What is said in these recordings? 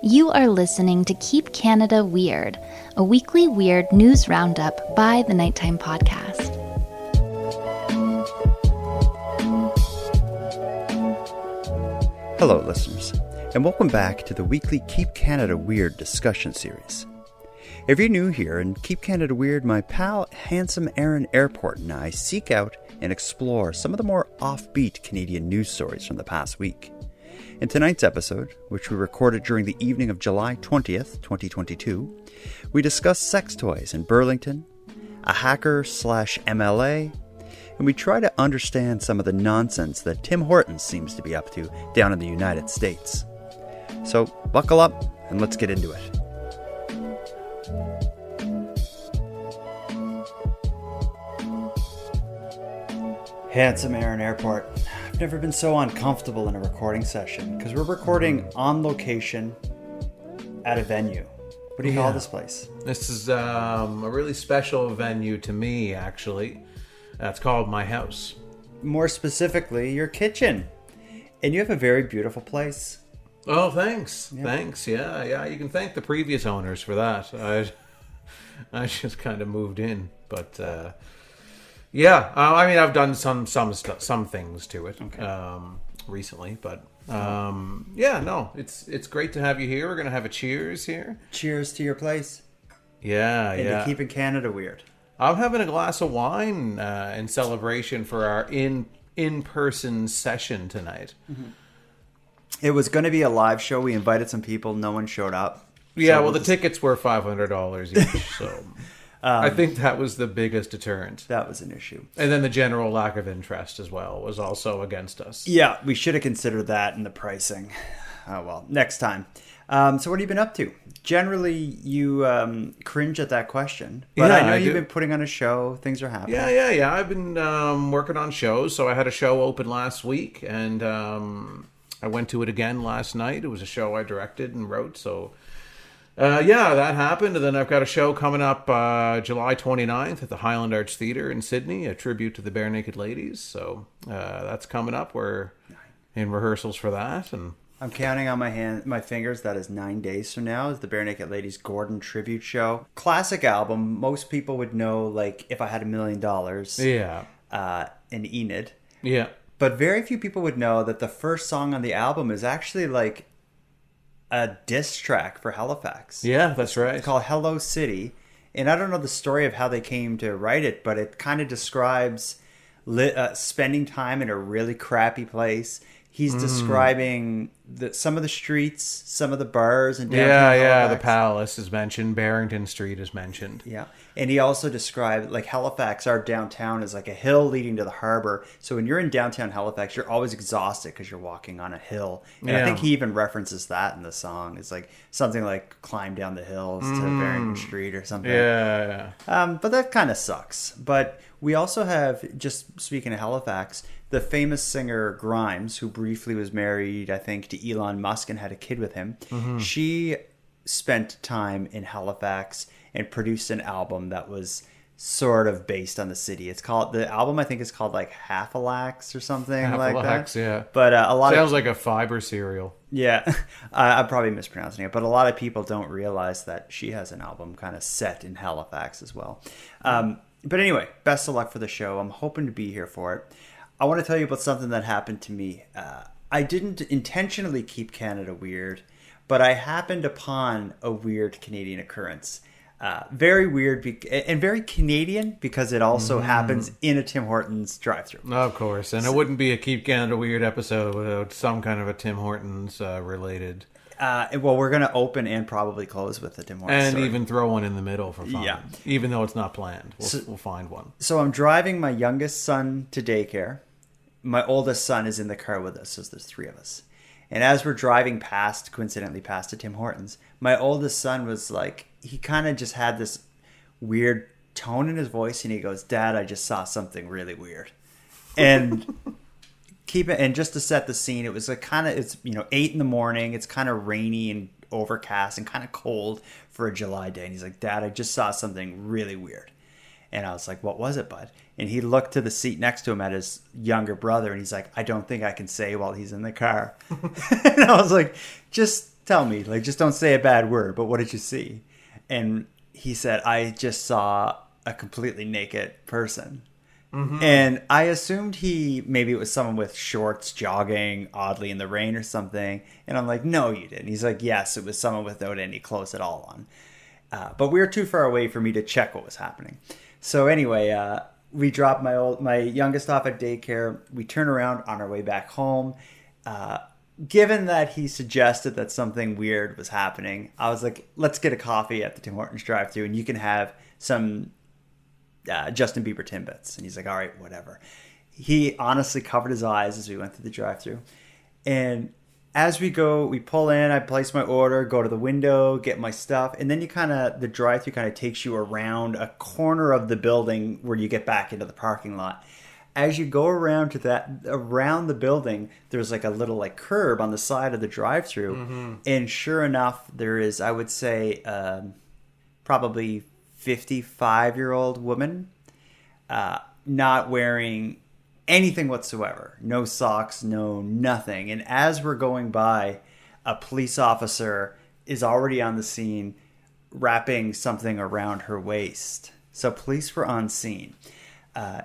You are listening to Keep Canada Weird, a weekly weird news roundup by the Nighttime Podcast. Hello, listeners, and welcome back to the weekly Keep Canada Weird discussion series. If you're new here and Keep Canada Weird, my pal Handsome Aaron Airport and I seek out and explore some of the more offbeat Canadian news stories from the past week. In tonight's episode, which we recorded during the evening of July 20th, 2022, we discuss sex toys in Burlington, a hacker/MLA, and we try to understand some of the nonsense that Tim Hortons seems to be up to down in the United States. So buckle up and let's get into it. Handsome Aaron Airport. I've never been so uncomfortable in a recording session because we're recording on location at a venue. What do you call this place? This is a really special venue to me, actually. It's called my house. More specifically, your kitchen. And you have a very beautiful place. Oh, thanks. Yeah. Thanks. Yeah. You can thank the previous owners for that. I just kind of moved in, but I mean, I've done some things to it recently, but it's great to have you here. We're gonna have a cheers here. Cheers to your place. Yeah. To keeping Canada weird. I'm having a glass of wine in celebration for our in-person session tonight. Mm-hmm. It was going to be a live show. We invited some people. No one showed up. Yeah, so the tickets were $500 each, so I think that was the biggest deterrent. That was an issue. And then the general lack of interest as well was also against us. Yeah, we should have considered that in the pricing. Oh, well, next time. So what have you been up to? Generally, you cringe at that question. But I know you've been putting on a show. Things are happening. Yeah. I've been working on shows. So I had a show open last week, and I went to it again last night. It was a show I directed and wrote. So, that happened. And then I've got a show coming up July 29th at the Highland Arts Theatre in Sydney, a tribute to the Bare Naked Ladies. So that's coming up. We're in rehearsals for that, and I'm counting on my fingers. That is 9 days from now is the Bare Naked Ladies Gordon tribute show. Classic album. Most people would know, like, If I Had $1 Million. Yeah. And Enid. Yeah. But very few people would know that the first song on the album is actually like a diss track for Halifax. Yeah, that's right. It's called Hello City. And I don't know the story of how they came to write it, but it kind of describes spending time in a really crappy place. He's describing some of the streets, some of the bars, and downtown Halifax. The Palace is mentioned. Barrington Street is mentioned. Yeah, and he also described, like, Halifax, our downtown, is like a hill leading to the harbor. So when you're in downtown Halifax, you're always exhausted because you're walking on a hill. And I think he even references that in the song. It's like something like climb down the hills to Barrington Street or something. Yeah. But that kind of sucks. But we also have, just speaking of Halifax, the famous singer Grimes, who briefly was married, I think, to Elon Musk and had a kid with him. Mm-hmm. She spent time in Halifax and produced an album that was sort of based on the city. The album I think is called like Half-a-Lax or something like that. Yeah. But sounds like a fiber cereal. Yeah, I'm probably mispronouncing it, but a lot of people don't realize that she has an album kind of set in Halifax as well. But anyway, best of luck for the show. I'm hoping to be here for it. I want to tell you about something that happened to me. I didn't intentionally keep Canada weird, but I happened upon a weird Canadian occurrence. Very weird and very Canadian because it also happens in a Tim Hortons drive-thru. Of course, and it wouldn't be a Keep Canada Weird episode without some kind of a Tim Hortons related. Well, we're going to open and probably close with the Tim Hortons and story. Even throw one in the middle for fun. Yeah. Even though it's not planned. We'll find one. So I'm driving my youngest son to daycare. My oldest son is in the car with us, so there's three of us. And as we're driving coincidentally past a Tim Hortons, my oldest son was like, he kind of just had this weird tone in his voice, and he goes, "Dad, I just saw something really weird." And and just to set the scene, it was like it's 8 a.m. It's kind of rainy and overcast and kind of cold for a July day. And he's like, "Dad, I just saw something really weird." And I was like, "What was it, bud?" And he looked to the seat next to him at his younger brother, and he's like, "I don't think I can say while he's in the car." And I was like, just tell me, like, just don't say a bad word, but what did you see? And he said, I just saw a completely naked person. Mm-hmm. And I assumed maybe it was someone with shorts jogging oddly in the rain or something. And I'm like, no, you didn't. He's like, yes, it was someone without any clothes at all on. But we were too far away for me to check what was happening. So anyway, we dropped my youngest off at daycare. We turn around on our way back home. Given that he suggested that something weird was happening, I was like, let's get a coffee at the Tim Hortons drive-thru and you can have some Justin Bieber Timbits. And he's like, all right, whatever. He honestly covered his eyes as we went through the drive-thru. And as we go, we pull in, I place my order, go to the window, get my stuff. And then the drive-thru kind of takes you around a corner of the building where you get back into the parking lot. As you go around the building, there's like a little like curb on the side of the drive-thru. Mm-hmm. And sure enough, there is, I would say, probably 55-year-old woman, not wearing anything whatsoever. No socks, no nothing. And as we're going by, a police officer is already on the scene wrapping something around her waist. So police were on scene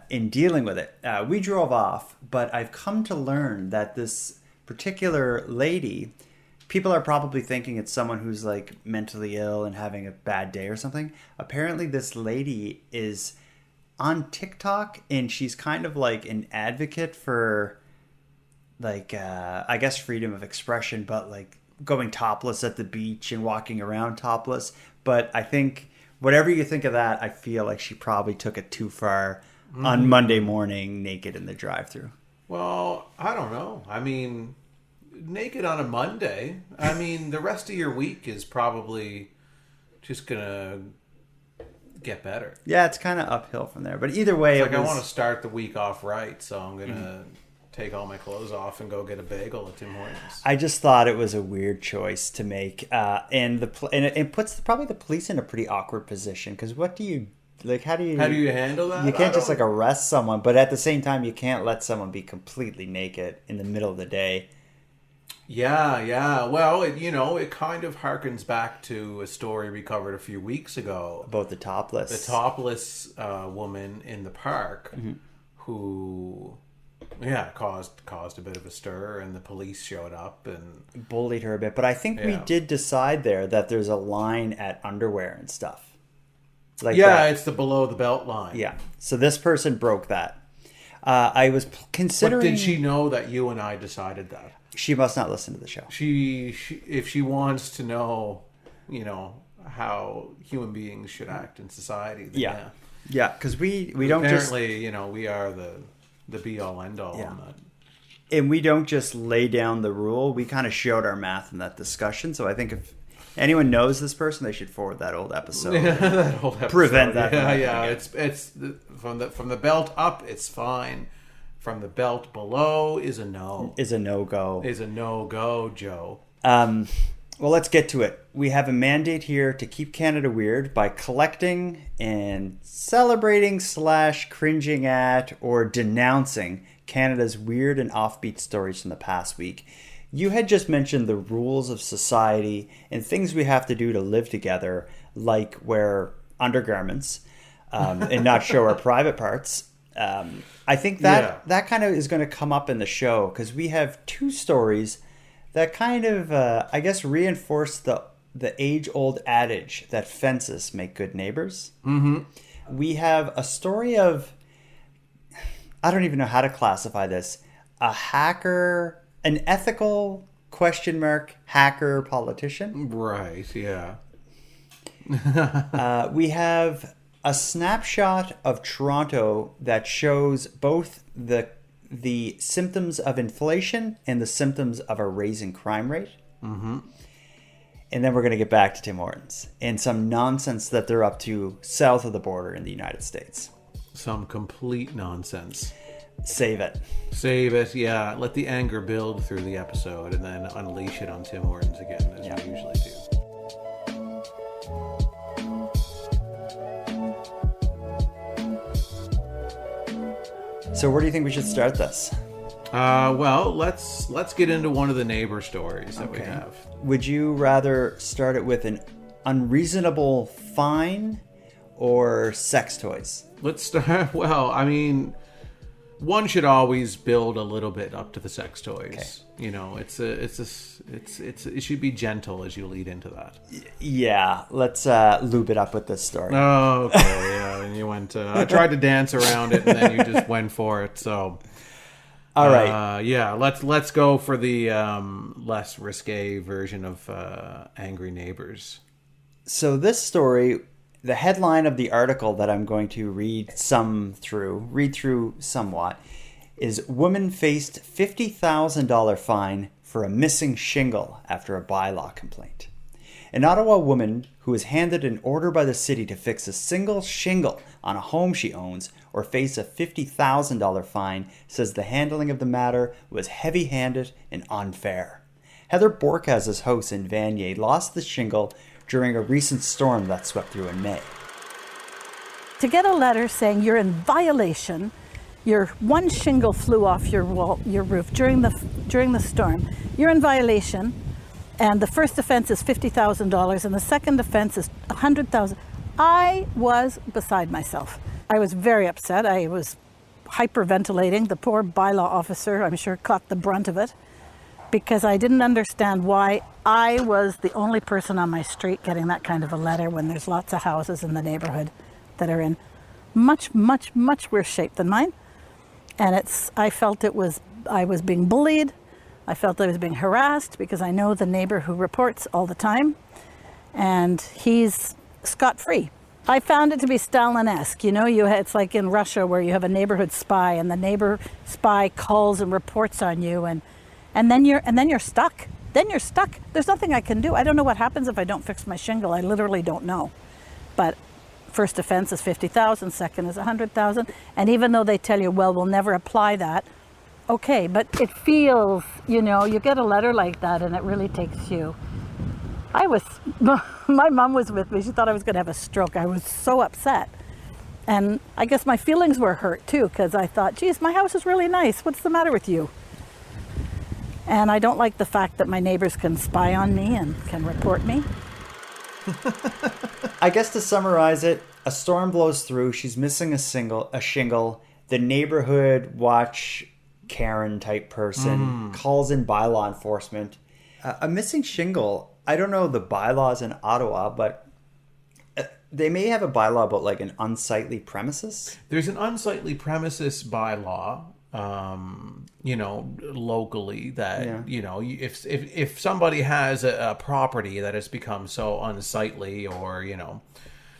in dealing with it. We drove off, but I've come to learn that this particular lady, people are probably thinking it's someone who's like mentally ill and having a bad day or something. Apparently this lady is on TikTok and she's kind of like an advocate for like, I guess freedom of expression, but like going topless at the beach and walking around topless. But I think whatever you think of that, I feel like she probably took it too far on Monday morning naked in the drive-thru. Well, I don't know. I mean, naked on a Monday. I mean, the rest of your week is probably just gonna get better. Yeah, it's kind of uphill from there. But either way, I want to start the week off right, so I'm gonna take all my clothes off and go get a bagel at Tim Hortons. I just thought it was a weird choice to make, and it puts probably the police in a pretty awkward position because what do you like? How do you handle that? You can't just like arrest someone, but at the same time, you can't let someone be completely naked in the middle of the day. Yeah. Well, it kind of harkens back to a story we covered a few weeks ago about the topless woman in the park who, caused a bit of a stir, and the police showed up and bullied her a bit. But I think we did decide there that there's a line at underwear and stuff. Like it's the below the belt line. Yeah. So this person broke that. I was considering. But did she know that you and I decided that? She must not listen to the show. She if she wants to know, how human beings should act in society. Then yeah. Because we don't apparently we are the be all end all on that. And we don't just lay down the rule. We kind of showed our math in that discussion. So I think if anyone knows this person, they should forward that old episode. That old episode. Prevent that. It's from the belt up. It's fine. From the belt below is a no. Is a no-go. Is a no-go, Joe. Well, let's get to it. We have a mandate here to keep Canada weird by collecting and celebrating / cringing at or denouncing Canada's weird and offbeat stories from the past week. You had just mentioned the rules of society and things we have to do to live together, like wear undergarments and not show our private parts. I think that kind of is going to come up in the show because we have two stories that kind of, I guess, reinforce the age-old adage that fences make good neighbors. Mm-hmm. We have a story of, I don't even know how to classify this, a hacker, an ethical ? Hacker politician. Right, yeah. We have a snapshot of Toronto that shows both the symptoms of inflation and the symptoms of a raising crime rate. Mm-hmm. And then we're going to get back to Tim Hortons and some nonsense that they're up to south of the border in the United States. Some complete nonsense. Save it, yeah. Let the anger build through the episode and then unleash it on Tim Hortons again, as we usually do. So where do you think we should start this? Well, let's get into one of the neighbor stories that we have. Would you rather start it with an unreasonable fine or sex toys? Let's start. Well, I mean, one should always build a little bit up to the sex toys. Okay. You know, it should be gentle as you lead into that. Yeah, let's lube it up with this story. Oh, okay. Yeah, and you went. I tried to dance around it, and then you just went for it. So, all right. Yeah, let's go for the less risque version of Angry Neighbors. So this story, the headline of the article that I'm going to read through somewhat, is Woman Faced $50,000 Fine for a Missing Shingle After a Bylaw Complaint. An Ottawa woman who was handed an order by the city to fix a single shingle on a home she owns or face a $50,000 fine says the handling of the matter was heavy-handed and unfair. Heather Borkaz's house in Vanier lost the shingle during a recent storm that swept through in May. To get a letter saying you're in violation, your one shingle flew off your roof during the storm, you're in violation, and the first offense is $50,000 and the second offense is $100,000. I was beside myself. I was very upset. I was hyperventilating. The poor bylaw officer, I'm sure, caught the brunt of it, because I didn't understand why I was the only person on my street getting that kind of a letter when there's lots of houses in the neighborhood that are in much, much, much worse shape than mine. And I felt I was being bullied. I felt I was being harassed because I know the neighbor who reports all the time, and he's scot-free. I found it to be Stalin-esque. You know, it's like in Russia where you have a neighborhood spy, and the neighbor spy calls and reports on you, and then you're stuck. Then you're stuck. There's nothing I can do. I don't know what happens if I don't fix my shingle. I literally don't know. But first offense is $50,000, second is $100,000. And even though they tell you, well, we'll never apply that, okay, but it feels, you know, you get a letter like that and it really takes you. My mom was with me. She thought I was going to have a stroke. I was so upset. And I guess my feelings were hurt too, because I thought, geez, my house is really nice. What's the matter with you? And I don't like the fact that my neighbors can spy on me and can report me. I guess to summarize it, a storm blows through. She's missing a shingle. The neighborhood watch Karen type person calls in bylaw enforcement. A missing shingle. I don't know the bylaws in Ottawa, but they may have a bylaw about like an unsightly premises. There's an unsightly premises bylaw. You know, locally that, you know, if somebody has a property that has become so unsightly or, you know,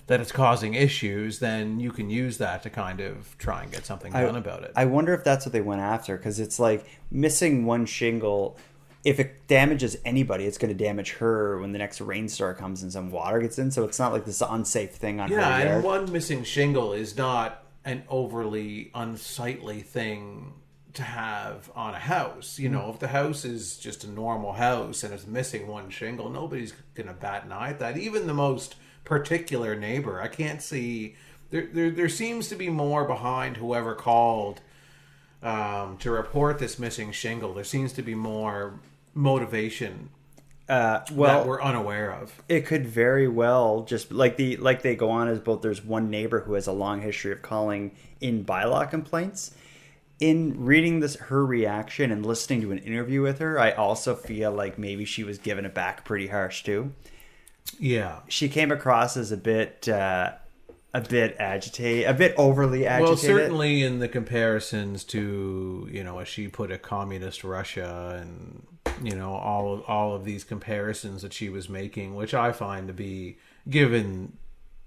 that it's causing issues, then you can use that to kind of try and get something done about it. I wonder if that's what they went after, because it's like missing one shingle. If it damages anybody, it's going to damage her when the next rainstorm comes and some water gets in. So it's not like this unsafe thing on her yard. Yeah, and one missing shingle is not an overly unsightly thing to have on a house. You know, if the house is just a normal house and it's missing one shingle, nobody's going to bat an eye at that. Even the most particular neighbor. I can't see... There seems to be more behind whoever called to report this missing shingle. There seems to be more motivation that we're unaware of. It could very well just like they go on as both. There's one neighbor who has a long history of calling in bylaw complaints. In reading her reaction and listening to an interview with her, I also feel like maybe she was giving it back pretty harsh too. Yeah, she came across as a bit agitated, a bit overly agitated. Well, certainly in the comparisons to, you know, as she put it, communist Russia and, you know, all of these comparisons that she was making, which I find to be, given,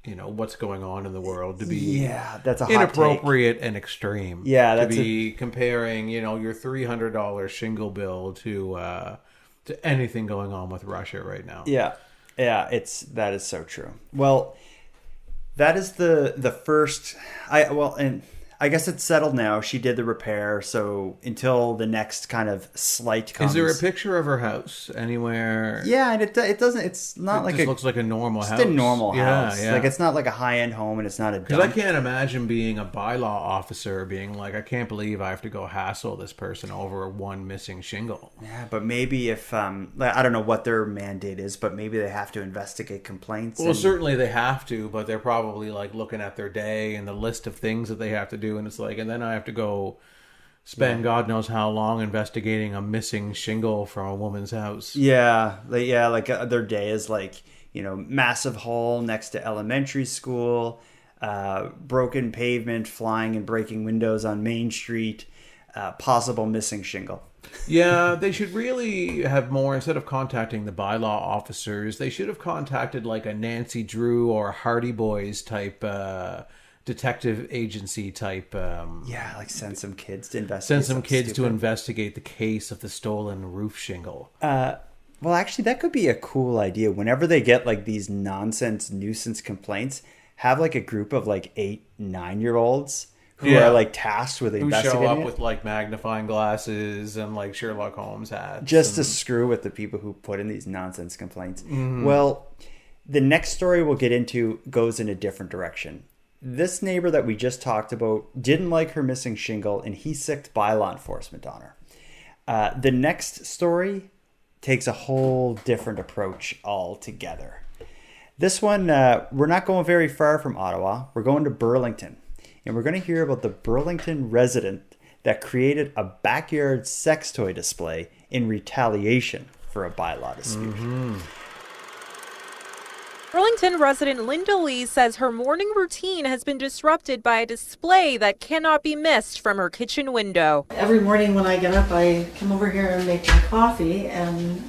you know, what's going on in the world, to be that's a hot inappropriate take. And extreme. Yeah, that's to be comparing, you know, your $300 shingle bill to anything going on with Russia right now. Yeah, that is so true. Well, that is the first. And I guess it's settled now. She did the repair, so until the next kind of slight comes. Is there a picture of her house anywhere? Yeah, and it doesn't. It's not like just looks like a normal house. Just a normal house. Yeah. Like it's not like a high end home, and it's not a. Because I can't imagine being a bylaw officer being like, I can't believe I have to go hassle this person over one missing shingle. Yeah, but maybe if I don't know what their mandate is, but maybe they have to investigate complaints. Well, certainly they have to, but they're probably like looking at their day and the list of things that they have to do. And it's like, and then I have to go spend God knows how long investigating a missing shingle from a woman's house. Yeah, their day is like, massive hole next to elementary school, broken pavement, flying and breaking windows on Main Street, possible missing shingle. Yeah, they should really have more, instead of contacting the bylaw officers, they should have contacted like a Nancy Drew or Hardy Boys type detective agency type. Like send some kids to investigate. The case of the stolen roof shingle. Well, actually, that could be a cool idea. Whenever they get like these nuisance complaints, have like a group of like 8-9-year-olds who are like tasked with investigating. Who show up with like magnifying glasses and like Sherlock Holmes hats. Just to screw with the people who put in these nonsense complaints. Mm-hmm. Well, the next story we'll get into goes in a different direction. This neighbor that we just talked about didn't like her missing shingle, and he sicked bylaw enforcement on her. The next story takes a whole different approach altogether. This one, we're not going very far from Ottawa. We're going to Burlington. And we're going to hear about the Burlington resident that created a backyard sex toy display in retaliation for a bylaw dispute. Mm-hmm. Burlington resident Linda Lee says her morning routine has been disrupted by a display that cannot be missed from her kitchen window. Every morning when I get up, I come over here and make my coffee, and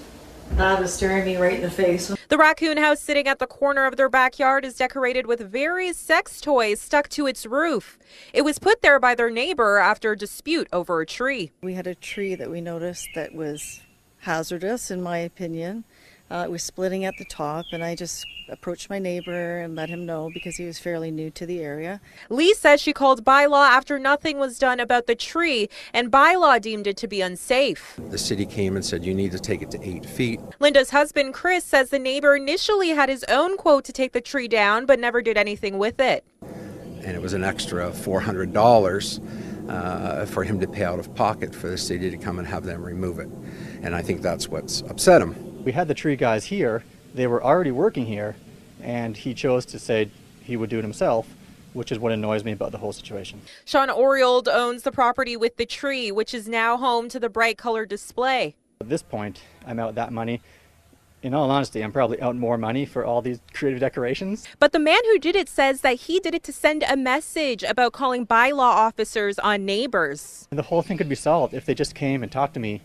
that is staring me right in the face. The raccoon house sitting at the corner of their backyard is decorated with various sex toys stuck to its roof. It was put there by their neighbor after a dispute over a tree. We had a tree that we noticed that was hazardous, in my opinion. It was splitting at the top, and I just approached my neighbor and let him know because he was fairly new to the area. Lee says she called bylaw after nothing was done about the tree, and bylaw deemed it to be unsafe. The city came and said you need to take it to 8 feet. Linda's husband, Chris, says the neighbor initially had his own quote to take the tree down, but never did anything with it. And it was an extra $400 for him to pay out of pocket for the city to come and have them remove it. And I think that's what's upset him. We had the tree guys here. They were already working here, and he chose to say he would do it himself, which is what annoys me about the whole situation. Sean Oriold owns the property with the tree, which is now home to the bright colored display. At this point, I'm out that money. In all honesty, I'm probably out more money for all these creative decorations. But the man who did it says that he did it to send a message about calling bylaw officers on neighbors. The whole thing could be solved if they just came and talked to me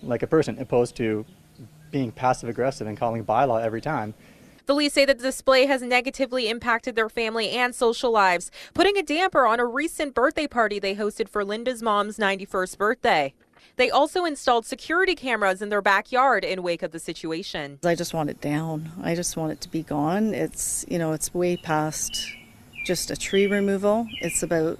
like a person, opposed to being passive-aggressive and calling bylaw every time. The Lees say that the display has negatively impacted their family and social lives, putting a damper on a recent birthday party they hosted for Linda's mom's 91st birthday. They also installed security cameras in their backyard in wake of the situation. I just want it down. I just want it to be gone. It's way past just a tree removal. It's about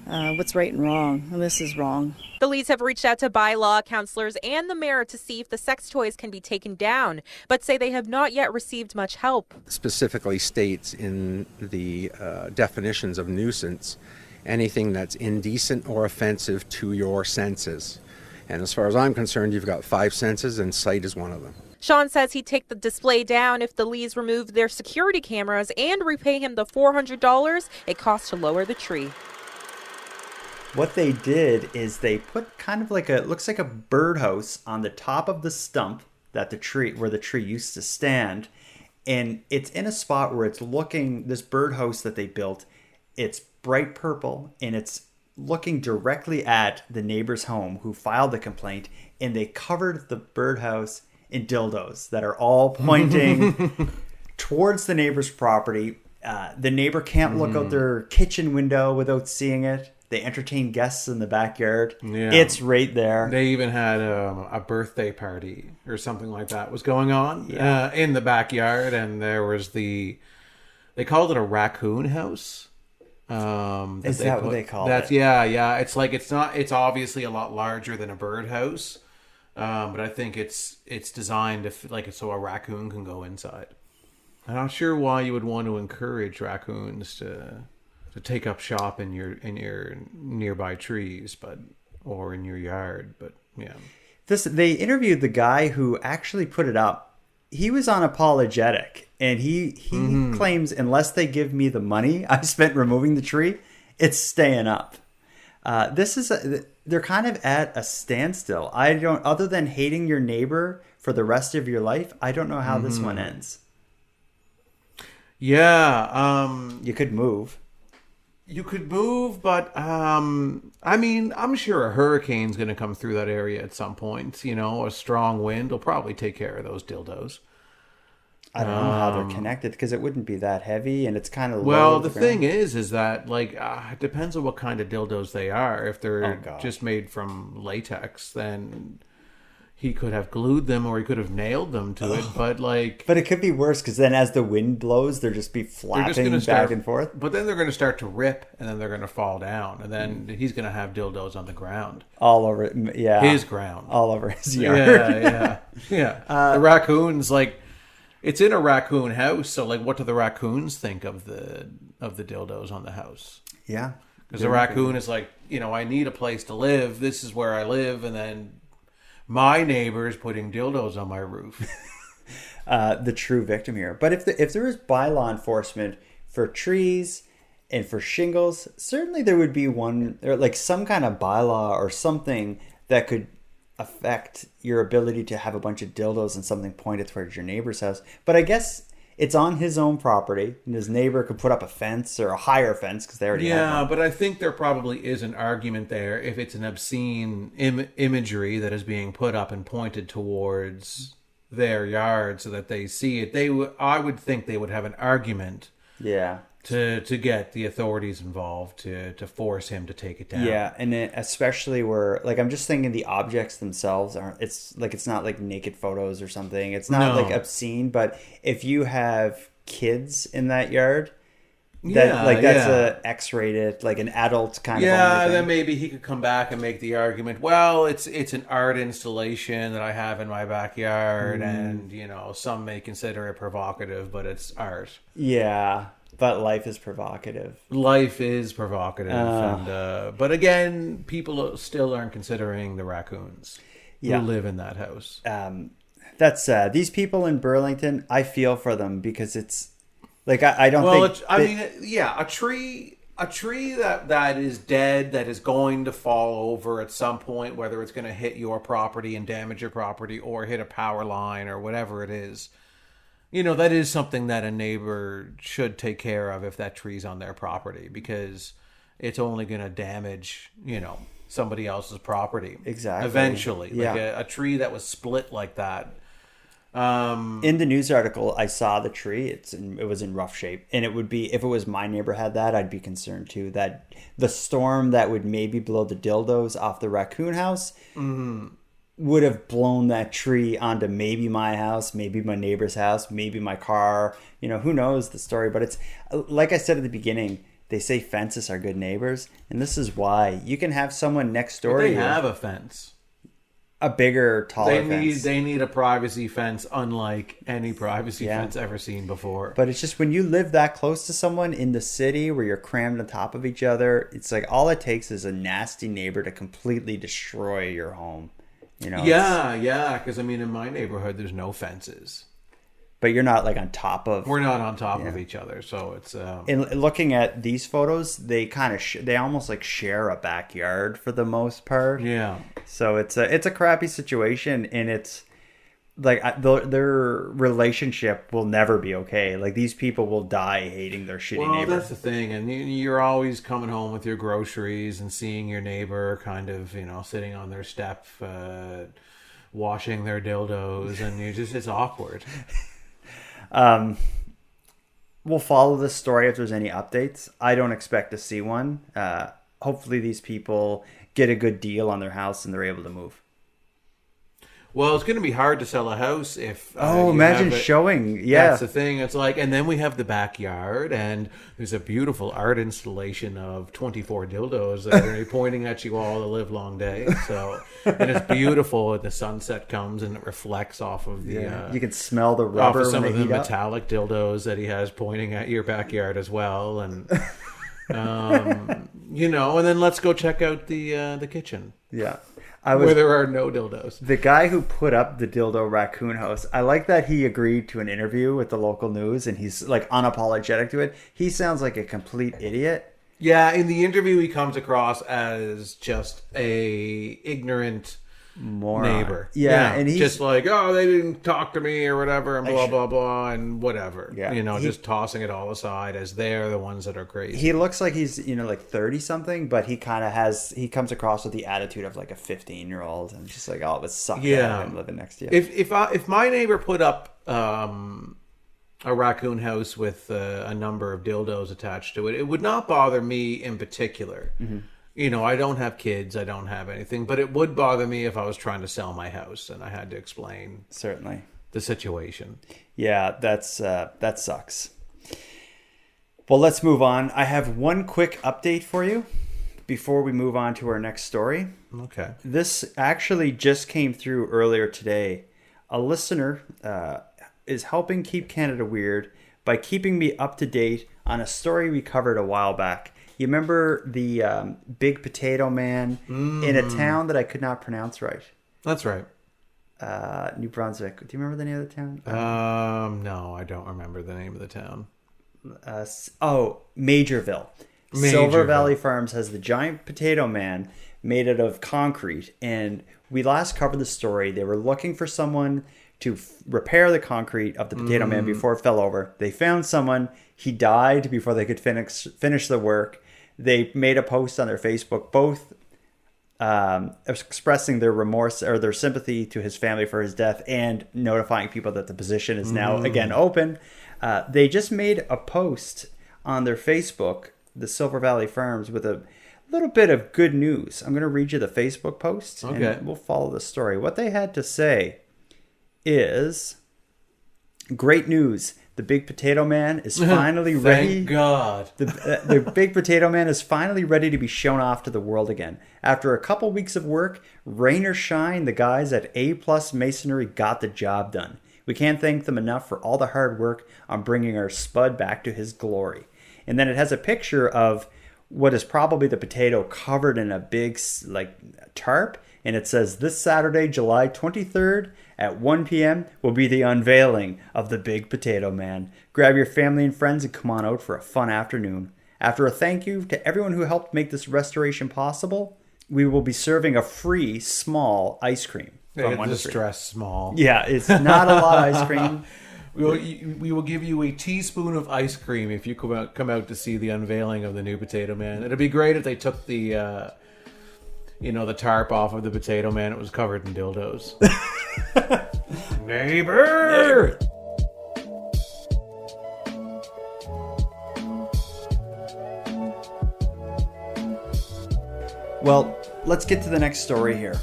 what's right and wrong, and this is wrong. The Lees have reached out to bylaw counselors and the mayor to see if the sex toys can be taken down, but say they have not yet received much help. Specifically states in the definitions of nuisance anything that's indecent or offensive to your senses. And as far as I'm concerned, you've got 5 senses, and sight is one of them. Sean says he'd take the display down if the Lees removed their security cameras and repay him the $400 it cost to lower the tree. What they did is they put kind of like looks like a birdhouse on the top of the stump that where the tree used to stand. And it's in a spot where this birdhouse that they built, it's bright purple, and it's looking directly at the neighbor's home who filed the complaint, and they covered the birdhouse in dildos that are all pointing towards the neighbor's property. The neighbor can't look out their kitchen window without seeing it. They entertain guests in the backyard. Yeah. It's right there. They even had a birthday party or something like that was going on in the backyard, and there was they called it a raccoon house. Is that what they call that's, it? Yeah. It's like it's obviously a lot larger than a birdhouse, but I think it's designed so a raccoon can go inside. I'm not sure why you would want to encourage raccoons to take up shop in your nearby trees, or in your yard, but yeah. They interviewed the guy who actually put it up. He was unapologetic, and he claims unless they give me the money I spent removing the tree, it's staying up. They're kind of at a standstill. Other than hating your neighbor for the rest of your life, I don't know how this one ends. Yeah, you could move. You could move, but I mean, I'm sure a hurricane's going to come through that area at some point. You know, a strong wind will probably take care of those dildos. I don't know how they're connected, because it wouldn't be that heavy, and it's kind of well. The thing is that it depends on what kind of dildos they are. If they're just made from latex, then he could have glued them, or he could have nailed them to it. But it could be worse, because then as the wind blows, they'll just be flapping back and forth. But then they're going to start to rip, and then they're going to fall down, and then he's going to have dildos on the ground, all over. Yeah, his ground, all over his yard. Yeah. The raccoons, it's in a raccoon house. So, what do the raccoons think of the dildos on the house? Yeah, because the raccoon is I need a place to live. This is where I live, and then my neighbor's putting dildos on my roof. The true victim here. But if there is bylaw enforcement for trees and for shingles, certainly there would be one, or some kind of bylaw or something that could affect your ability to have a bunch of dildos and something pointed towards your neighbor's house. But I guess it's on his own property, and his neighbor could put up a fence or a higher fence because they already have one. Yeah, but I think there probably is an argument there if it's an obscene imagery that is being put up and pointed towards their yard so that they see it. I would think they would have an argument. Yeah. To get the authorities involved to force him to take it down. Yeah, and especially where I'm just thinking the objects themselves aren't. It's not like naked photos or something. It's not obscene. But if you have kids in that yard, that's a X-rated, an adult kind of. Yeah, then maybe he could come back and make the argument. Well, it's an art installation that I have in my backyard, and some may consider it provocative, but it's art. Yeah. But life is provocative. Life is provocative. But again, people still aren't considering the raccoons who live in that house. That's sad. These people in Burlington, I feel for them, because it's I don't think... a tree that is dead, that is going to fall over at some point, whether it's going to hit your property and damage your property or hit a power line or whatever it is. That is something that a neighbor should take care of if that tree's on their property, because it's only going to damage, somebody else's property. Exactly. Eventually. Yeah. A tree that was split like that. In the news article, I saw the tree. It was in rough shape. And it would be, if it was my neighbor had that, I'd be concerned too. That the storm that would maybe blow the dildos off the raccoon house... Mm-hmm. would have blown that tree onto maybe my house, maybe my neighbor's house, maybe my car. Who knows the story. But it's like I said at the beginning, they say fences are good neighbors, and this is why. You can have someone next door to you. They have a fence. A bigger, taller fence. They need a privacy fence, unlike any privacy fence ever seen before. But it's just when you live that close to someone in the city where you're crammed on top of each other, it's all it takes is a nasty neighbor to completely destroy your home. Because in my neighborhood there's no fences, but you're not on top of. We're not on top of each other, so it's. In looking at these photos, they kind of they almost share a backyard for the most part. Yeah. So it's a crappy situation, and it's their relationship will never be okay. These people will die hating their shitty neighbor. That's the thing, and you're always coming home with your groceries and seeing your neighbor kind of sitting on their step, washing their dildos, and it's awkward. We'll follow this story if there's any updates. I don't expect to see one. Hopefully these people get a good deal on their house and they're able to move. Well, it's going to be hard to sell a house if. Imagine showing. Yeah. That's the thing. It's like, and then we have the backyard, and there's a beautiful art installation of 24 dildos that are going to be pointing at you all the live long day. So, and it's beautiful. And the sunset comes and it reflects off of the. You can smell the off rubber of some when of they the heat up. metallic dildos that he has pointing at your backyard as well, and you know, and then let's go check out the kitchen. Yeah. Where there are no dildos. The guy who put up the dildo raccoon house, I like that he agreed to an interview with the local news and he's like unapologetic to it. He sounds like a complete idiot. Yeah, in the interview he comes across as just a ignorant Moron. neighbor. Yeah, and he's just like, oh, they didn't talk to me or whatever, and blah blah blah and whatever. Yeah, you know, just tossing it all aside as they're the ones that are crazy. He looks like he's, you know, like 30 something, but he kind of he comes across with the attitude of like a 15-year-old and just like, oh, it would suck to have him living next to you. If my neighbor put up a raccoon house with a number of dildos attached to it, it would not bother me in particular. Mm-hmm. You know, I don't have kids, I don't have anything, but it would bother me if I was trying to sell my house and I had to explain certainly the situation. Yeah, that sucks. Well, let's move on. I have one quick update for you before we move on to our next story. Okay. This actually just came through earlier today. A listener is helping keep Canada weird by keeping me up to date on a story we covered a while back. You remember the big potato man in a town that I could not pronounce right? That's right. New Brunswick. Do you remember the name of the town? No, I don't remember the name of the town. Majorville. Silver Valley Farms has the giant potato man made out of concrete. And we last covered the story. They were looking for someone to repair the concrete of the potato man before it fell over. They found someone. He died before they could finish the work. They made a post on their Facebook, both expressing their remorse or their sympathy to his family for his death and notifying people that the position is now again open. They just made a post on their Facebook, the Silver Valley Farms, with a little bit of good news. I'm going to read you the Facebook post and we'll follow the story. What they had to say is, great news. The big potato man is finally ready. Thank God. The big potato man is finally ready to be shown off to the world again. After a couple weeks of work, rain or shine, the guys at A+ Masonry got the job done. We can't thank them enough for all the hard work on bringing our spud back to his glory. And then it has a picture of what is probably the potato covered in a big tarp. And it says, this Saturday, July 23rd at 1 p.m. will be the unveiling of the big potato man. Grab your family and friends and come on out for a fun afternoon. After a thank you to everyone who helped make this restoration possible, we will be serving a free small ice cream. Stress small. Yeah, it's not a lot of ice cream. We will give you a teaspoon of ice cream if you come out to see the unveiling of the new potato man. It'd be great if they took the the tarp off of the potato man. It was covered in dildos. Neighbor! Well, let's get to the next story here.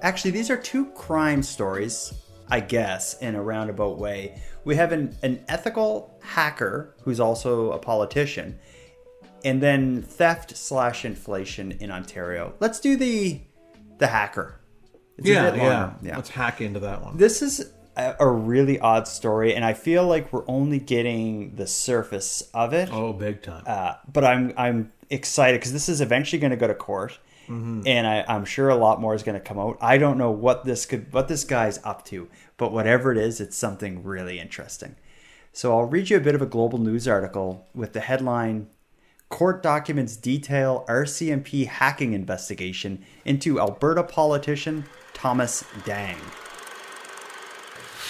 Actually, these are two crime stories, I guess, in a roundabout way. We have an ethical hacker who's also a politician, and then theft/inflation in Ontario. Let's do the hacker. It's a bit longer. Yeah. Let's hack into that one. This is a really odd story, and I feel like we're only getting the surface of it. Oh, big time. But I'm excited because this is eventually going to go to court, and I'm sure a lot more is going to come out. I don't know what this guy's up to, but whatever it is, it's something really interesting. So I'll read you a bit of a global news article with the headline, Court Documents Detail RCMP Hacking Investigation into Alberta Politician Thomas Dang.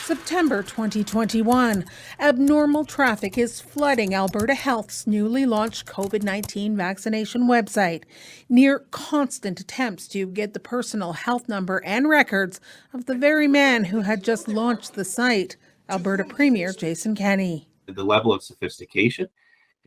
September 2021. Abnormal traffic is flooding Alberta Health's newly launched COVID-19 vaccination website. Near constant attempts to get the personal health number and records of the very man who had just launched the site, Alberta Premier Jason Kenney. The level of sophistication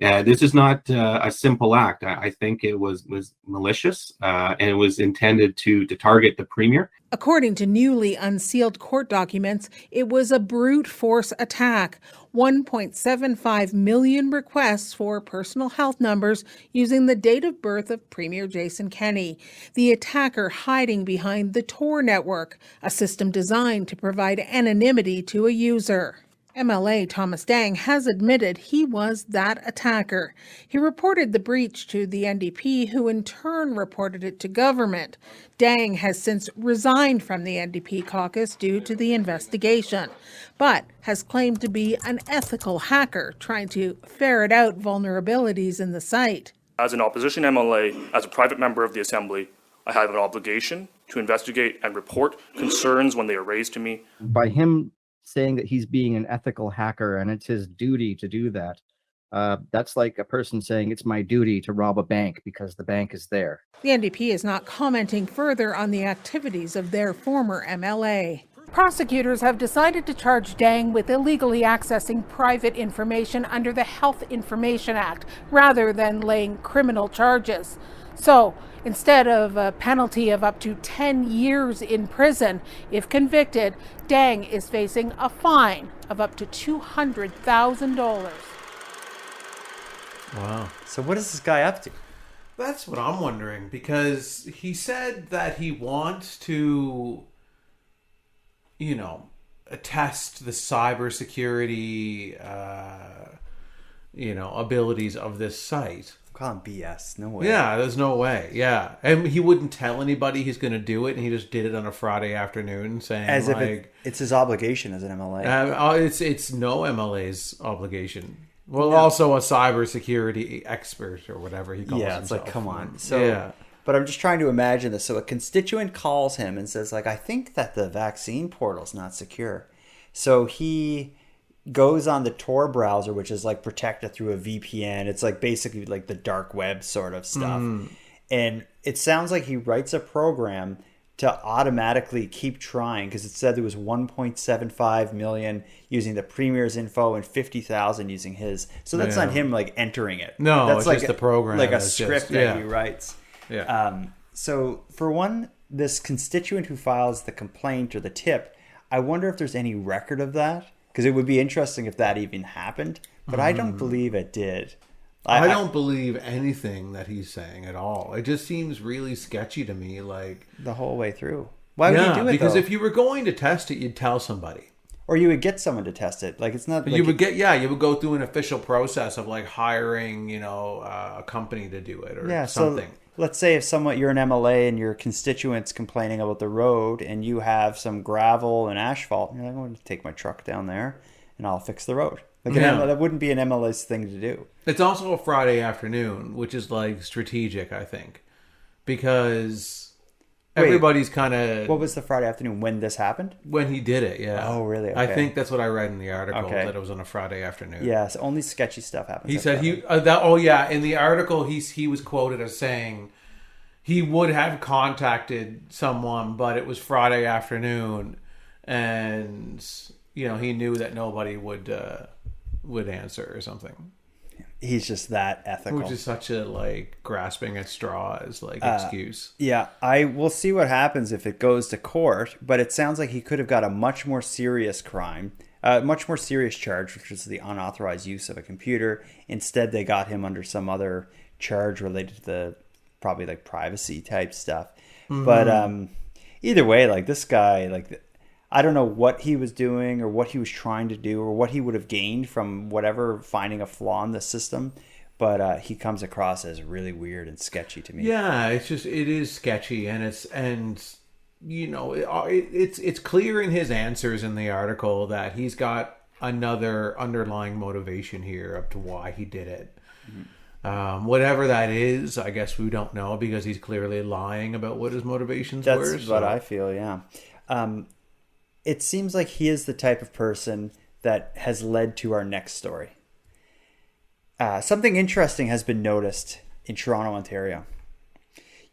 This is not a simple act. I think it was malicious, and it was intended to target the premier. According to newly unsealed court documents, it was a brute force attack. 1.75 million requests for personal health numbers using the date of birth of Premier Jason Kenney. The attacker hiding behind the Tor network, a system designed to provide anonymity to a user. MLA Thomas Dang has admitted he was that attacker. He reported the breach to the NDP, who in turn reported it to government. Dang has since resigned from the NDP caucus due to the investigation, but has claimed to be an ethical hacker trying to ferret out vulnerabilities in the site. As an opposition MLA, as a private member of the Assembly, I have an obligation to investigate and report concerns when they are raised to me. By him saying that he's being an ethical hacker and it's his duty to do that, that's like a person saying it's my duty to rob a bank because the bank is there. The NDP is not commenting further on the activities of their former MLA. Prosecutors have decided to charge Dang with illegally accessing private information under the Health Information Act rather than laying criminal charges. So, instead of a penalty of up to 10 years in prison, if convicted, Dang is facing a fine of up to $200,000. Wow. So what is this guy up to? That's what I'm wondering, because he said that he wants to, test the cybersecurity, abilities of this site. Call him BS. No way. Yeah, there's no way. Yeah. And he wouldn't tell anybody he's going to do it, and he just did it on a Friday afternoon saying as if it's his obligation as an MLA. It's no MLA's obligation. Well, also a cybersecurity expert or whatever he calls himself. Yeah, it's like, come on. So, but I'm just trying to imagine this. So a constituent calls him and says, I think that the vaccine portal's not secure. So he goes on the Tor browser, which is like protected through a VPN. It's like basically like the dark web sort of stuff. And it sounds like he writes a program to automatically keep trying, because it said there was 1.75 million using the premier's info and 50,000 using his. So that's not him like entering it. No, that's it's like just the program. Like a script that he writes. Yeah. So for one, this constituent who files the complaint or the tip, I wonder if there's any record of that, because it would be interesting if that even happened. But I don't believe it did. I don't believe anything that he's saying at all. It just seems really sketchy to me, like the whole way through. Why would you do it? Because though? If you were going to test it, you'd tell somebody, or you would get someone to test it. Like it's not. Like you would go through an official process of like hiring, a company to do it or something. So let's say if you're an MLA and your constituent's complaining about the road, and you have some gravel and asphalt, and you're like, I'm going to take my truck down there and I'll fix the road. Like that wouldn't be an MLA's thing to do. It's also a Friday afternoon, which is like strategic, I think, because everybody's kind of. What was the Friday afternoon when this happened? When he did it, yeah. Oh, really? Okay. I think that's what I read in the article, that it was on a Friday afternoon. Yes, only sketchy stuff happens. He said in the article he was quoted as saying he would have contacted someone, but it was Friday afternoon, and he knew that nobody would answer or something. He's just that ethical. Which is such a grasping at straws excuse. Yeah, I will see what happens if it goes to court, but it sounds like he could have got a much more serious crime, much more serious charge, which was the unauthorized use of a computer. Instead, they got him under some other charge related to the probably privacy type stuff. Mm-hmm. But either way, this guy, I don't know what he was doing or what he was trying to do or what he would have gained from whatever finding a flaw in the system. But he comes across as really weird and sketchy to me. Yeah, it is sketchy, and it's clear in his answers in the article that he's got another underlying motivation here up to why he did it. Mm-hmm. Whatever that is, I guess we don't know, because he's clearly lying about what his motivations were. That's what I feel, yeah. It seems like he is the type of person that has led to our next story. Something interesting has been noticed in Toronto, Ontario.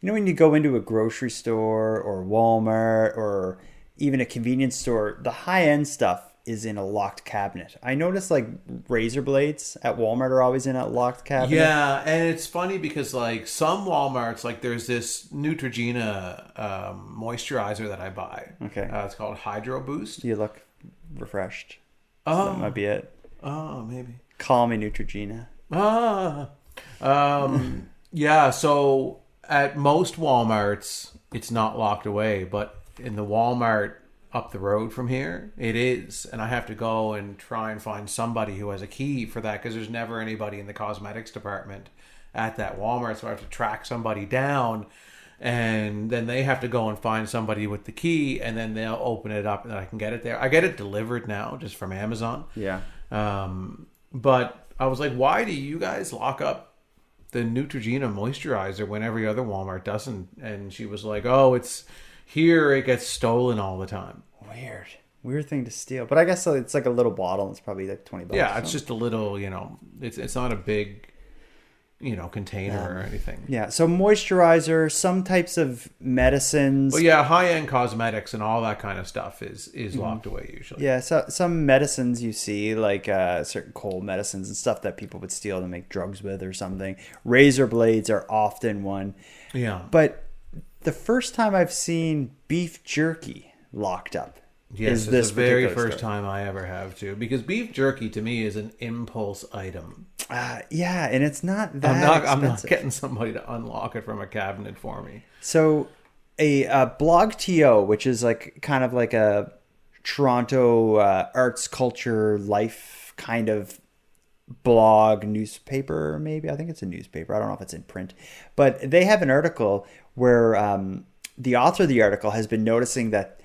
When you go into a grocery store or Walmart or even a convenience store, the high-end stuff is in a locked cabinet. I noticed like razor blades at Walmart are always in a locked cabinet. Yeah, and it's funny because like some Walmarts, like there's this Neutrogena moisturizer that I buy. Okay. It's called Hydro Boost. You look refreshed. So that might be it. Oh, maybe. Call me Neutrogena. Yeah, so at most Walmarts, it's not locked away, but in the Walmart up the road from here, it is. And I have to go and try and find somebody who has a key for that because there's never anybody in the cosmetics department at that Walmart. So I have to track somebody down, and then they have to go and find somebody with the key, and then they'll open it up and I can get it there. I get it delivered now just from Amazon. Yeah. But I was like, why do you guys lock up the Neutrogena moisturizer when every other Walmart doesn't? And she was like, oh, it's here, it gets stolen all the time. Weird thing to steal. But I guess it's like a little bottle. It's probably like $20. Yeah, it's just a little, it's not a big, container or anything. Yeah, so moisturizer, some types of medicines. Well, yeah, high-end cosmetics and all that kind of stuff is locked away usually. Yeah, so some medicines you see, like certain cold medicines and stuff that people would steal to make drugs with or something. Razor blades are often one. Yeah. But the first time I've seen beef jerky locked up. Yes, it's the very first time I ever have too, because beef jerky to me is an impulse item. Yeah, and it's not that expensive. I'm not getting somebody to unlock it from a cabinet for me. So a blog TO, which is like kind of like a Toronto arts, culture, life kind of blog newspaper, maybe. I think it's a newspaper. I don't know if it's in print. But they have an article where the author of the article has been noticing that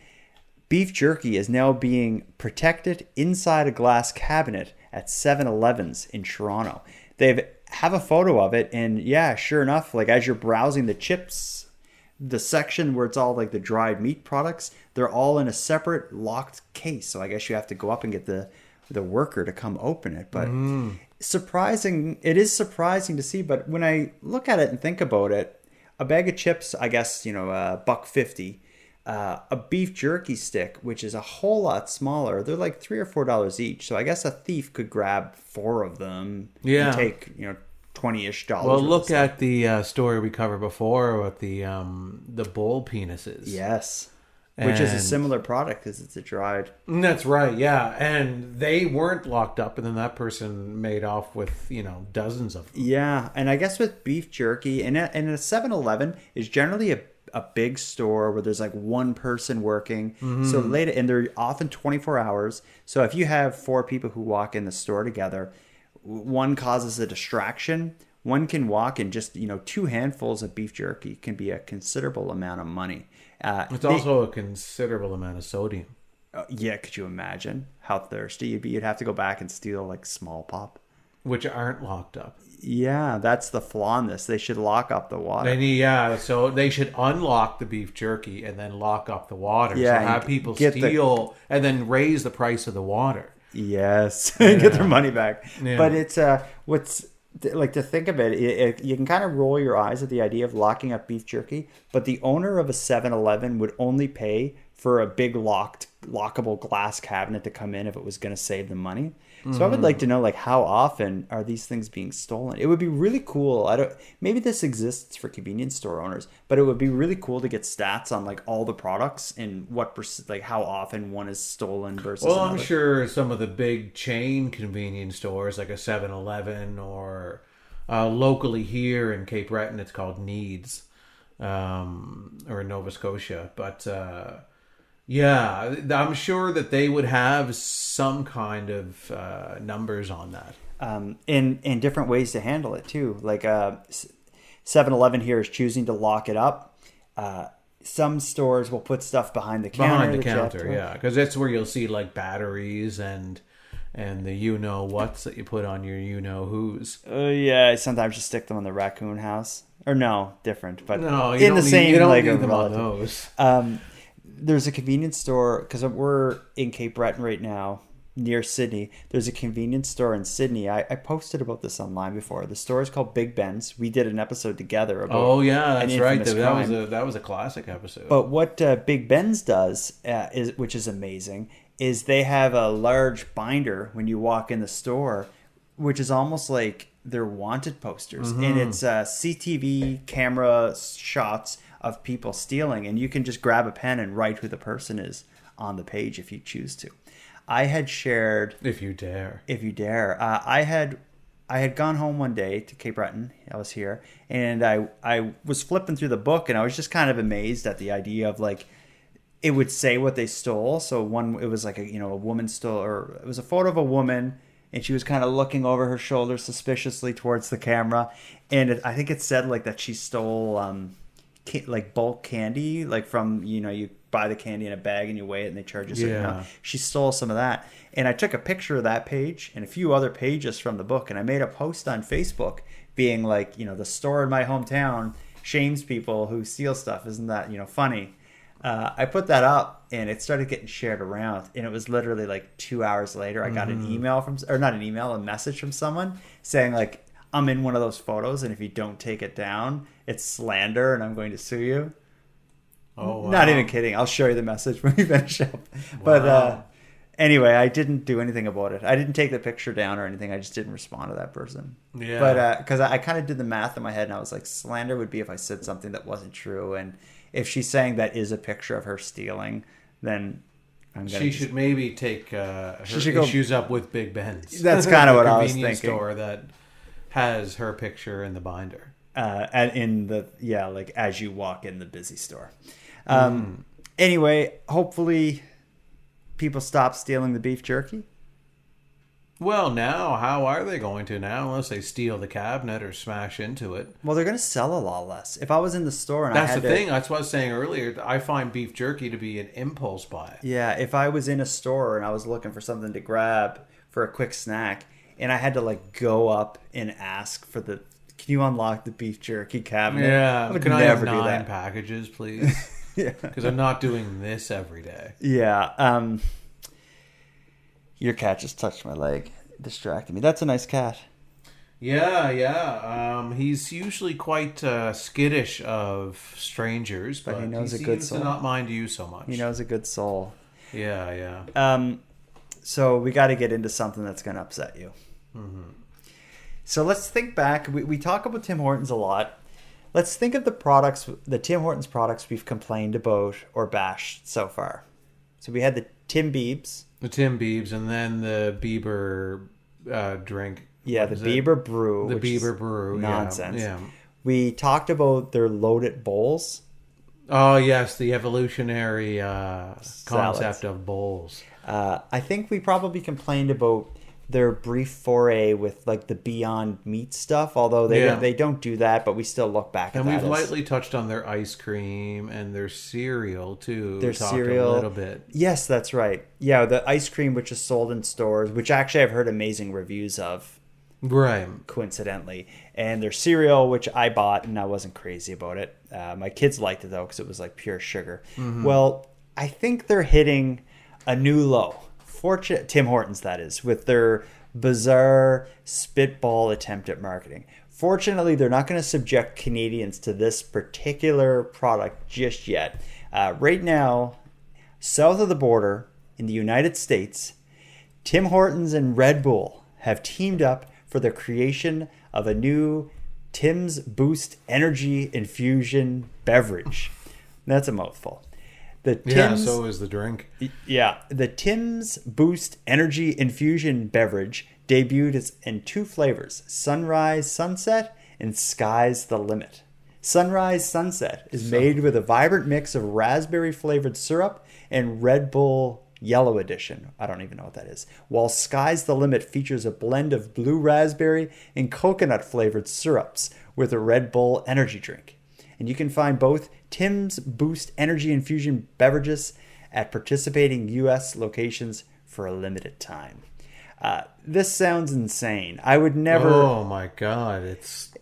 beef jerky is now being protected inside a glass cabinet at 7-Elevens in Toronto. They have a photo of it, and yeah, sure enough, like as you're browsing the chips, the section where it's all like the dried meat products, they're all in a separate locked case. So I guess you have to go up and get the worker to come open it. But it is surprising to see. But when I look at it and think about it, a bag of chips, I guess, $1.50. A beef jerky stick, which is a whole lot smaller, they're like $3 or $4 each. So I guess a thief could grab 4 of them and take $20-ish. Well, look at the story we covered before with the bull penises. Yes, which is a similar product because it's a dried. That's right, yeah, and they weren't locked up, and then that person made off with dozens of them. Yeah, and I guess with beef jerky, and a 7-Eleven is generally a big store where there's like one person working. So late, and they're often 24 hours. So if you have 4 people who walk in the store together, one causes a distraction. One can walk in just, 2 handfuls of beef jerky can be a considerable amount of money. It's also a considerable amount of sodium. Yeah, could you imagine how thirsty you'd be? You'd have to go back and steal like small pop. Which aren't locked up. Yeah, that's the flaw in this. They should lock up the water. So they should unlock the beef jerky and then lock up the water. Yeah, so have people steal and then raise the price of the water. Yes, get their money back. Yeah. But it's what's like to think of it, you can kind of roll your eyes at the idea of locking up beef jerky, but the owner of a 7-Eleven would only pay for a big lockable glass cabinet to come in if it was going to save them money. So I would like to know, like, how often are these things being stolen? It would be really cool. Maybe this exists for convenience store owners, but it would be really cool to get stats on like all the products and how often one is stolen versus Well, another. I'm sure some of the big chain convenience stores, like a 7-Eleven or locally here in Cape Breton, it's called Needs, or in Nova Scotia. But yeah, I'm sure that they would have some kind of numbers on that. In different ways to handle it too. Like 7-Eleven here is choosing to lock it up. Some stores will put stuff behind the counter. Behind the counter, yeah, because that's where you'll see like batteries and the whats that you put on your whos. Yeah, sometimes you stick them on the raccoon house. Or no, different, but no, you don't need them on those. There's a convenience store, because we're in Cape Breton right now, near Sydney. There's a convenience store in Sydney. I posted about this online before. The store is called Big Ben's. We did an episode together about. Oh yeah, that's right. That was a classic episode. But what Big Ben's does, which is amazing, is they have a large binder when you walk in the store, which is almost like they're wanted posters. And it's CTV camera shots of people stealing. And you can just grab a pen and write who the person is on the page if you choose to. I had shared... If you dare. I had gone home one day to Cape Breton. I was here. And I was flipping through the book, and I was just kind of amazed at the idea of, like, it would say what they stole. So it was like a woman stole, or it was a photo of a woman, and she was kind of looking over her shoulder suspiciously towards the camera. And I think it said like that she stole like bulk candy, like from, you buy the candy in a bag and you weigh it and they charge you a certain amount. She stole some of that. And I took a picture of that page and a few other pages from the book, and I made a post on Facebook being like, the store in my hometown shames people who steal stuff. Isn't that, funny? I put that up and it started getting shared around, and it was literally like 2 hours later I got an email a message from someone saying like, I'm in one of those photos, and if you don't take it down, it's slander and I'm going to sue you. Oh, wow. Not even kidding. I'll show you the message when we finish up. Wow. But anyway, I didn't do anything about it. I didn't take the picture down or anything. I just didn't respond to that person. Yeah. But because I kind of did the math in my head, and I was like, slander would be if I said something that wasn't true. And if she's saying that is a picture of her stealing, then she should maybe take her issues up with Big Ben's. That's kind of what I was thinking. Convenience store that has her picture in the binder. And in the like as you walk in the busy store. Anyway, hopefully people stop stealing the beef jerky. Well, now, how are they going to now, unless they steal the cabinet or smash into it? Well, they're going to sell a lot less. If I was in the store and That's the thing. That's what I was saying earlier. I find beef jerky to be an impulse buy. Yeah, if I was in a store and I was looking for something to grab for a quick snack, and I had to like go up and ask for can you unlock the beef jerky cabinet? Yeah, I would can never I have do 9 that. packages, please? Yeah, because I'm not doing this every day. Yeah. Your cat just touched my leg, distracted me. That's a nice cat. Yeah. He's usually quite skittish of strangers, but he knows a good soul. To not mind you so much. He knows a good soul. Yeah. So we got to get into something that's going to upset you. Mm-hmm. So let's think back. We talk about Tim Hortons a lot. Let's think of the Tim Hortons products we've complained about or bashed so far. So we had the Tim Biebs. The Tim Biebs, and then the Bieber drink. Yeah, the Bieber brew. The Bieber brew. Nonsense. Yeah. We talked about their loaded bowls. Oh, yes, the evolutionary concept of bowls. I think we probably complained about their brief foray with like the Beyond Meat stuff, although they don't do that, but we still look back at that. And we've lightly touched on their ice cream and their cereal too. Their cereal, a little bit. Yes, that's right. Yeah, the ice cream which is sold in stores, which actually I've heard amazing reviews of. Right. Coincidentally. And their cereal, which I bought and I wasn't crazy about it. My kids liked it though because it was like pure sugar. Mm-hmm. Well, I think they're hitting a new low. Tim Hortons, that is, with their bizarre spitball attempt at marketing. Fortunately, they're not going to subject Canadians to this particular product just yet. Right now, south of the border in the United States, Tim Hortons and Red Bull have teamed up for the creation of a new Tim's Boost Energy Infusion beverage. That's a mouthful. So is the drink. Yeah. The Tim's Boost Energy Infusion beverage debuted in 2 flavors, Sunrise Sunset and Sky's the Limit. Sunrise Sunset is made with a vibrant mix of raspberry-flavored syrup and Red Bull Yellow Edition. I don't even know what that is. While Sky's the Limit features a blend of blue raspberry and coconut-flavored syrups with a Red Bull energy drink. And you can find both Tim's Boost Energy Infusion beverages at participating U.S. locations for a limited time. This sounds insane. I would never... Oh my God,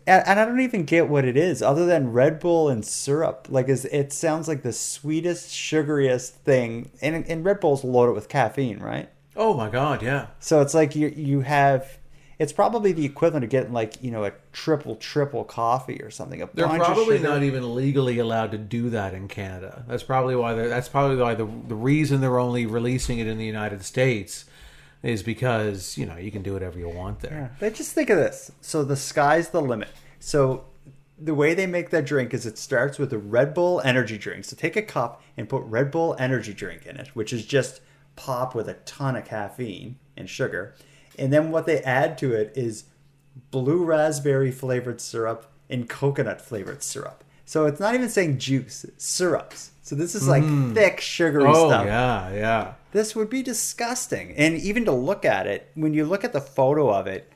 And I don't even get what it is, other than Red Bull and syrup. Like, it sounds like the sweetest, sugariest thing. And Red Bull's loaded with caffeine, right? Oh my God, yeah. So it's like you have... it's probably the equivalent of getting like, a triple coffee or something. They're probably not even legally allowed to do that in Canada. That's probably why the reason they're only releasing it in the United States is because, you can do whatever you want there. Yeah. But just think of this. So the sky's the limit. So the way they make that drink is it starts with a Red Bull energy drink. So take a cup and put Red Bull energy drink in it, which is just pop with a ton of caffeine and sugar. And then what they add to it is blue raspberry flavored syrup and coconut flavored syrup. So it's not even saying juice, it's syrups. So this is like thick, sugary stuff. Oh, yeah. This would be disgusting. And even to look at it, when you look at the photo of it,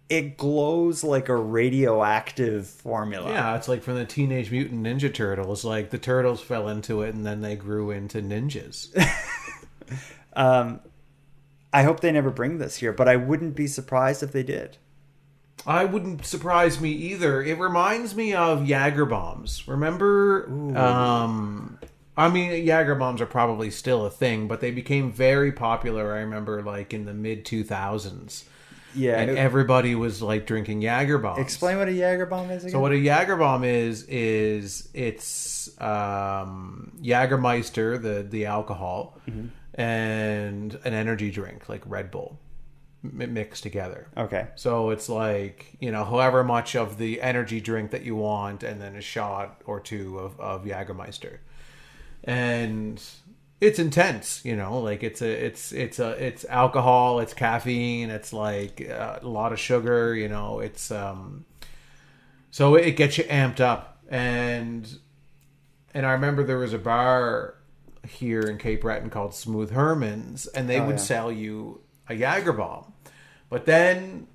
it glows like a radioactive formula. Yeah, it's like from the Teenage Mutant Ninja Turtles. Like the turtles fell into it and then they grew into ninjas. I hope they never bring this here, but I wouldn't be surprised if they did. I wouldn't surprise me either. It reminds me of Jager bombs. Remember? Jager bombs are probably still a thing, but they became very popular. I remember, like in the mid 2000s. Yeah, and everybody was like drinking Jager bombs. Explain what a Jager bomb is again. So what a Jager bomb is it's Jagermeister, the alcohol, and an energy drink like Red Bull mixed together. Okay. So it's like, however much of the energy drink that you want, and then a shot or two of Jagermeister, and it's intense, like it's alcohol, it's caffeine, it's like a lot of sugar, it's so it gets you amped up. And I remember there was a bar here in Cape Breton called Smooth Herman's, and they would sell you a Jager bomb. But then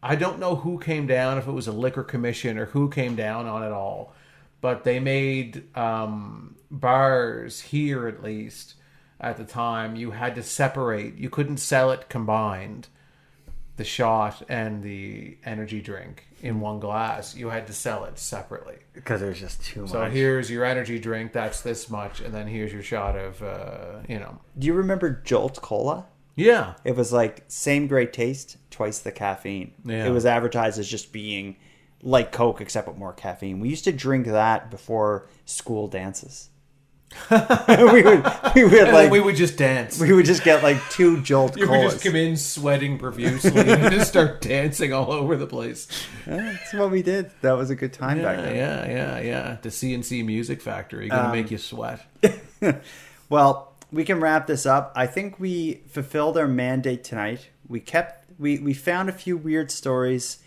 I don't know who came down, if it was a liquor commission or who came down on it all, but they made bars here, at least at the time, you had to separate. You couldn't sell it combined, the shot and the energy drink in one glass. You had to sell it separately because there's just too much. So here's your energy drink, that's this much, and then here's your shot of Do you remember Jolt Cola? Yeah. It was like same great taste, twice the caffeine. Yeah. It was advertised as just being like Coke except with more caffeine. We used to drink that before school dances. we would just dance. We would just get like 2 Jolt Colas. You would just come in sweating profusely and just start dancing all over the place. Yeah, that's what we did. That was a good time back then. Yeah. The CNC Music Factory gonna make you sweat. Well, we can wrap this up. I think we fulfilled our mandate tonight. We found a few weird stories.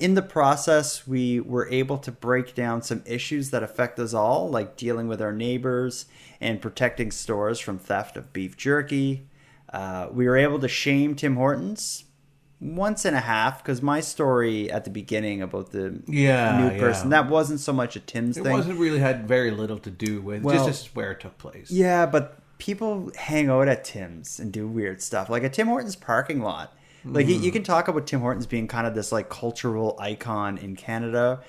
In the process, we were able to break down some issues that affect us all, like dealing with our neighbors and protecting stores from theft of beef jerky. We were able to shame Tim Hortons once and a half, because my story at the beginning about the nude person, that wasn't so much a Tim's thing. It wasn't really, had very little to do with, just where it took place. Yeah, but people hang out at Tim's and do weird stuff, like a Tim Hortons parking lot. Like you can talk about Tim Hortons being kind of this like cultural icon in Canada,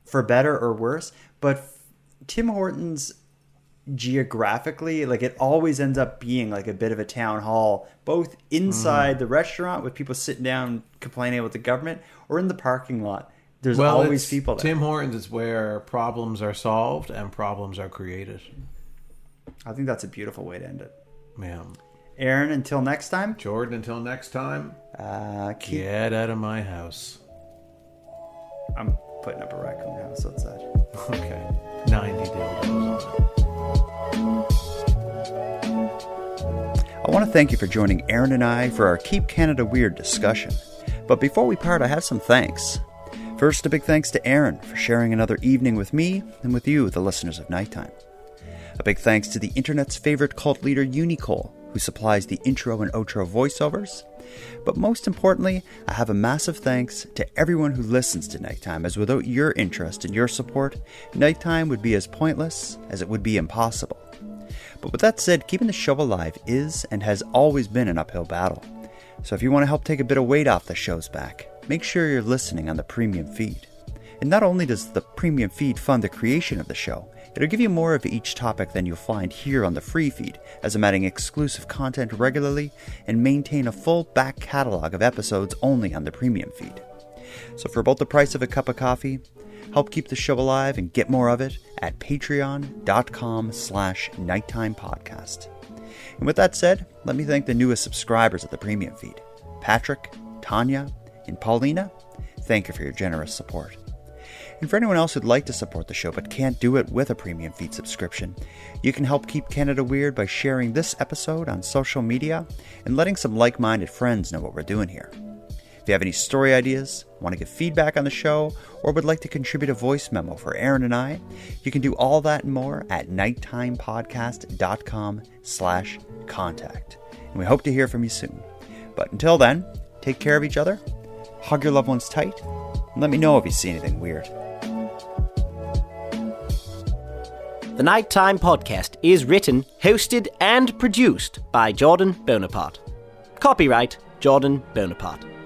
for better or worse. But Tim Hortons geographically, like it always ends up being like a bit of a town hall, both inside the restaurant with people sitting down complaining about the government, or in the parking lot. There's always people there. Tim Hortons is where problems are solved and problems are created. I think that's a beautiful way to end it. Yeah. Aaron, until next time. Jordan, until next time. Get out of my house. I'm putting up a raccoon house outside. Okay. 90 dildos on it. I want to thank you for joining Aaron and I for our Keep Canada Weird discussion. But before we part, I have some thanks. First, a big thanks to Aaron for sharing another evening with me and with you, the listeners of Nighttime. A big thanks to the internet's favorite cult leader, Unicole, who supplies the intro and outro voiceovers. But most importantly, I have a massive thanks to everyone who listens to Nighttime, as without your interest and your support, Nighttime would be as pointless as it would be impossible. But with that said, keeping the show alive is and has always been an uphill battle. So if you want to help take a bit of weight off the show's back, make sure you're listening on the premium feed. And not only does the premium feed fund the creation of the show, It'll give you more of each topic than you'll find here on the free feed, as I'm adding exclusive content regularly and maintain a full back catalog of episodes only on the premium feed. So for about the price of a cup of coffee, help keep the show alive and get more of it at patreon.com/nighttimepodcast. And with that said, let me thank the newest subscribers of the premium feed. Patrick, Tanya, and Paulina, thank you for your generous support. And for anyone else who'd like to support the show but can't do it with a premium feed subscription, you can help keep Canada weird by sharing this episode on social media and letting some like-minded friends know what we're doing here. If you have any story ideas, want to give feedback on the show, or would like to contribute a voice memo for Aaron and I, you can do all that and more at nighttimepodcast.com/contact. And we hope to hear from you soon. But until then, take care of each other, hug your loved ones tight, and let me know if you see anything weird. The Nighttime Podcast is written, hosted, and produced by Jordan Bonaparte. Copyright Jordan Bonaparte.